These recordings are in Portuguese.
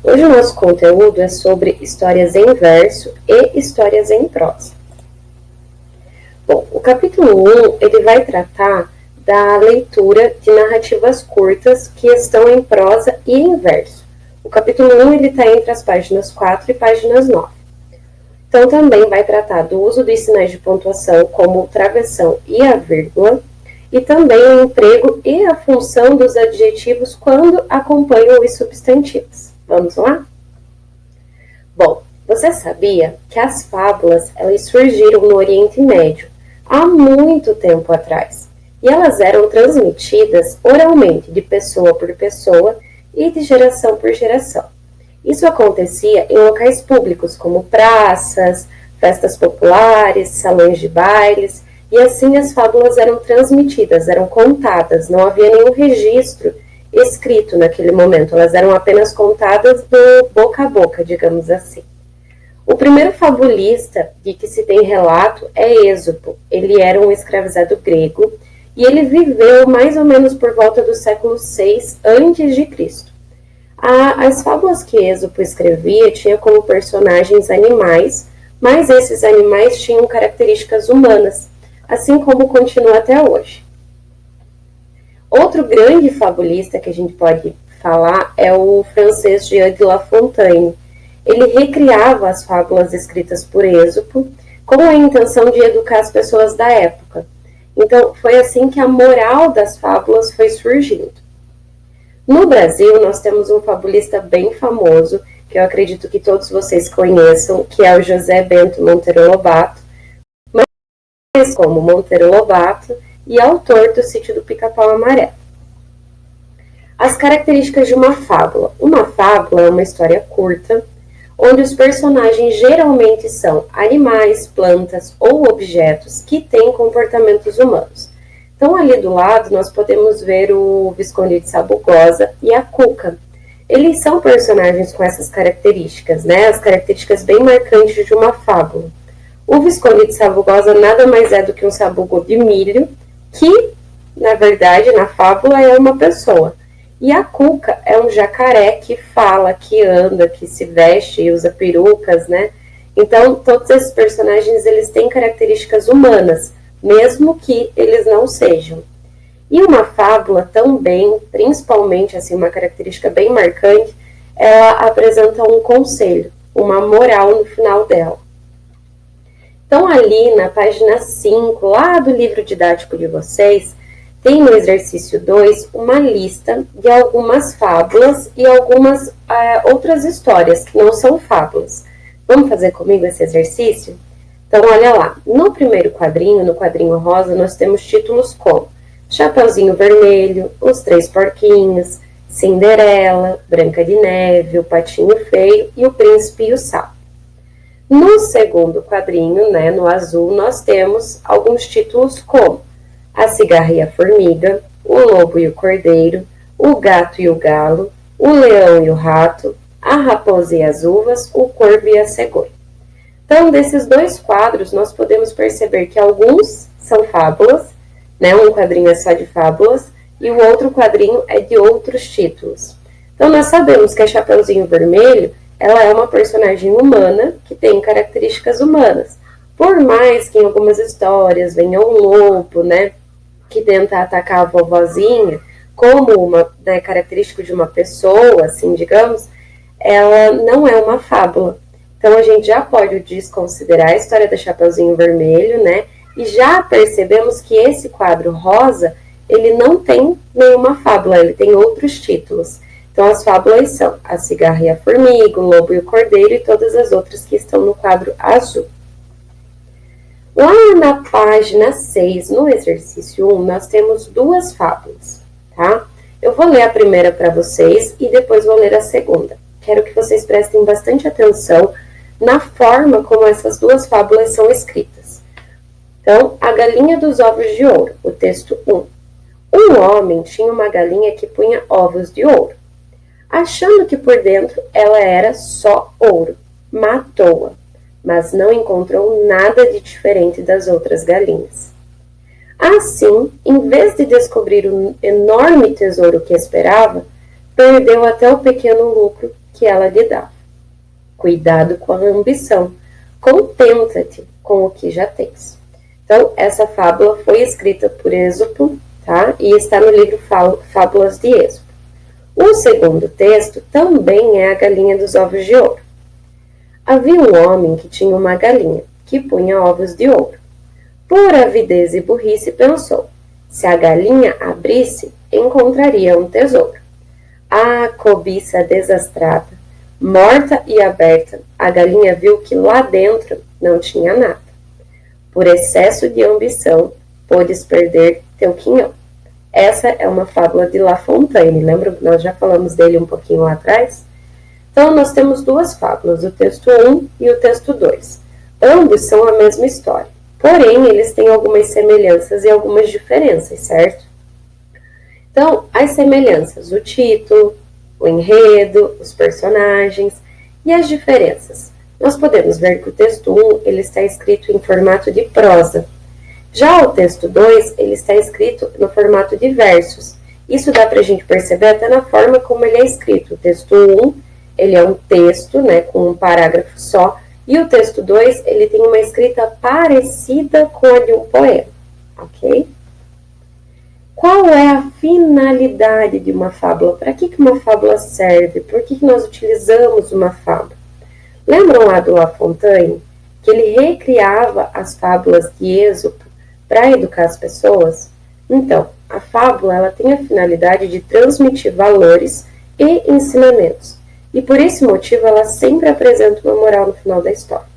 Hoje o nosso conteúdo é sobre histórias em verso e histórias em prosa. Bom, o capítulo 1 ele vai tratar da leitura de narrativas curtas que estão em prosa e em verso. O capítulo 1 ele está entre as páginas 4 e páginas 9. Então também vai tratar do uso dos sinais de pontuação como o travessão e a vírgula, e também o emprego e a função dos adjetivos quando acompanham os substantivos. Vamos lá? Bom, você sabia que as fábulas elas surgiram no Oriente Médio há muito tempo atrás, e elas eram transmitidas oralmente de pessoa por pessoa e de geração por geração. Isso acontecia em locais públicos como praças, festas populares, salões de bailes, e assim as fábulas eram transmitidas, eram contadas, não havia nenhum registro escrito naquele momento, elas eram apenas contadas do boca a boca, digamos assim. O primeiro fabulista de que se tem relato é Êxopo. Ele era um escravizado grego e ele viveu mais ou menos por volta do século VI a.C. As fábulas que Êxopo escrevia tinham como personagens animais, mas esses animais tinham características humanas, assim como continua até hoje. Outro grande fabulista que a gente pode falar é o francês Jean de La Fontaine. Ele recriava as fábulas escritas por Êxopo com a intenção de educar as pessoas da época. Então, foi assim que a moral das fábulas foi surgindo. No Brasil, nós temos um fabulista bem famoso, que eu acredito que todos vocês conheçam, que é o José Bento Monteiro Lobato, mas como Monteiro Lobato e autor do Sítio do Pica-Pau Amarelo. As características de uma fábula. Uma fábula é uma história curta, onde os personagens geralmente são animais, plantas ou objetos que têm comportamentos humanos. Então, ali do lado, nós podemos ver o Visconde de Sabugosa e a Cuca. Eles são personagens com essas características, né? As características bem marcantes de uma fábula. O Visconde de Sabugosa nada mais é do que um sabugo de milho, que, na verdade, na fábula é uma pessoa. E a Cuca é um jacaré que fala, que anda, que se veste e usa perucas, né? Então, todos esses personagens, eles têm características humanas, mesmo que eles não sejam. E uma fábula também, principalmente, assim, uma característica bem marcante, ela apresenta um conselho, uma moral no final dela. Então, ali na página 5, lá do livro didático de vocês, tem no exercício 2 uma lista de algumas fábulas e algumas outras histórias que não são fábulas. Vamos fazer comigo esse exercício? Então, olha lá. No primeiro quadrinho, no quadrinho rosa, nós temos títulos como Chapeuzinho Vermelho, Os Três Porquinhos, Cinderela, Branca de Neve, O Patinho Feio e O Príncipe e o Sapo. No segundo quadrinho, né, no azul, nós temos alguns títulos como A Cigarra e a Formiga, O Lobo e o Cordeiro, O Gato e o Galo, O Leão e o Rato, A Raposa e as Uvas, O Corvo e a Cegonha. Então, desses dois quadros, nós podemos perceber que alguns são fábulas, né? Um quadrinho é só de fábulas, e o outro quadrinho é de outros títulos. Então, nós sabemos que a Chapeuzinho Vermelho, ela é uma personagem humana que tem características humanas. Por mais que em algumas histórias venha um lobo, né, que tenta atacar a vovozinha, como uma, né, característica de uma pessoa, assim, digamos, ela não é uma fábula. Então, a gente já pode desconsiderar a história do Chapeuzinho Vermelho, né, e já percebemos que esse quadro rosa, ele não tem nenhuma fábula, ele tem outros títulos. Então, as fábulas são A Cigarra e a Formiga, O Lobo e o Cordeiro e todas as outras que estão no quadro azul. Lá na página 6, no exercício 1, nós temos duas fábulas, tá? Eu vou ler a primeira para vocês e depois vou ler a segunda. Quero que vocês prestem bastante atenção na forma como essas duas fábulas são escritas. Então, A Galinha dos Ovos de Ouro, o texto 1. Um homem tinha uma galinha que punha ovos de ouro. Achando que por dentro ela era só ouro, matou-a, mas não encontrou nada de diferente das outras galinhas. Assim, em vez de descobrir o enorme tesouro que esperava, perdeu até o pequeno lucro que ela lhe dava. Cuidado com a ambição. Contenta-te com o que já tens. Então, essa fábula foi escrita por Êxopo, tá? E está no livro Fábulas de Êxopo. O segundo texto também é a galinha dos ovos de ouro. Havia um homem que tinha uma galinha, que punha ovos de ouro. Por avidez e burrice pensou, se a galinha abrisse, encontraria um tesouro. Ah, cobiça desastrada! Morta e aberta, a galinha viu que lá dentro não tinha nada. Por excesso de ambição, podes perder teu quinhão. Essa é uma fábula de La Fontaine, lembra que nós já falamos dele um pouquinho lá atrás? Então, nós temos duas fábulas, o texto 1 e o texto 2. Ambos são a mesma história, porém, eles têm algumas semelhanças e algumas diferenças, certo? Então, as semelhanças, o título, o enredo, os personagens e as diferenças. Nós podemos ver que o texto 1 ele está escrito em formato de prosa. Já o texto 2 ele está escrito no formato de versos. Isso dá para a gente perceber até na forma como ele é escrito. O texto 1 ele é um texto, né, com um parágrafo só, e o texto 2 ele tem uma escrita parecida com a de um poema, ok? Qual é a finalidade de uma fábula? Para que uma fábula serve? Por que nós utilizamos uma fábula? Lembram lá do La Fontaine? Que ele recriava as fábulas de Êxopo para educar as pessoas? Então, a fábula ela tem a finalidade de transmitir valores e ensinamentos. E por esse motivo ela sempre apresenta uma moral no final da história.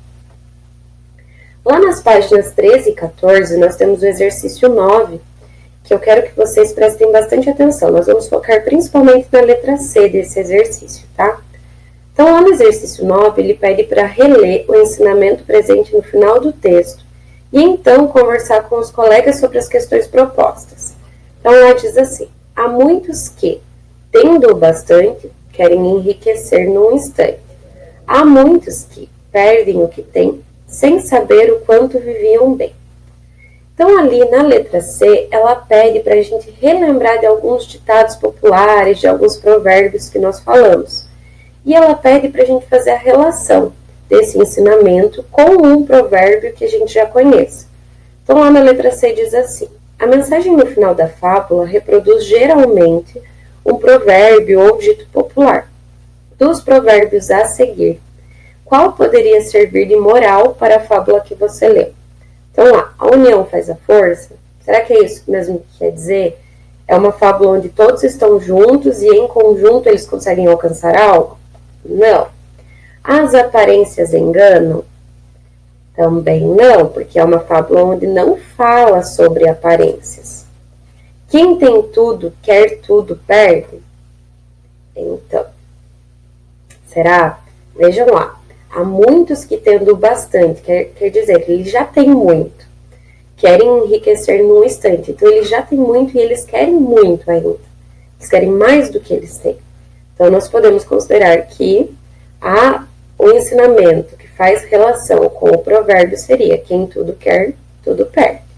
Lá nas páginas 13 e 14, nós temos o exercício 9, que eu quero que vocês prestem bastante atenção. Nós vamos focar principalmente na letra C desse exercício, tá? Então, lá no exercício 9, ele pede para reler o ensinamento presente no final do texto e então conversar com os colegas sobre as questões propostas. Então, lá diz assim, há muitos que, tendo bastante, querem enriquecer num instante. Há muitos que perdem o que têm sem saber o quanto viviam bem. Então, ali na letra C, ela pede para a gente relembrar de alguns ditados populares, de alguns provérbios que nós falamos. E ela pede para a gente fazer a relação desse ensinamento com um provérbio que a gente já conhece. Então, lá na letra C diz assim, a mensagem no final da fábula reproduz geralmente um provérbio ou dito popular. Dos provérbios a seguir, qual poderia servir de moral para a fábula que você leu? Então lá, a união faz a força? Será que é isso mesmo que quer dizer? É uma fábula onde todos estão juntos e em conjunto eles conseguem alcançar algo? Não. As aparências enganam? Também não, porque é uma fábula onde não fala sobre aparências. Quem tem tudo, quer tudo, perde? Então, será? Vejam lá. Há muitos que tendo bastante, quer dizer que eles já têm muito, querem enriquecer num instante. Então, eles já têm muito e eles querem muito ainda. Eles querem mais do que eles têm. Então, nós podemos considerar que o ensinamento que faz relação com o provérbio seria quem tudo quer, tudo perde.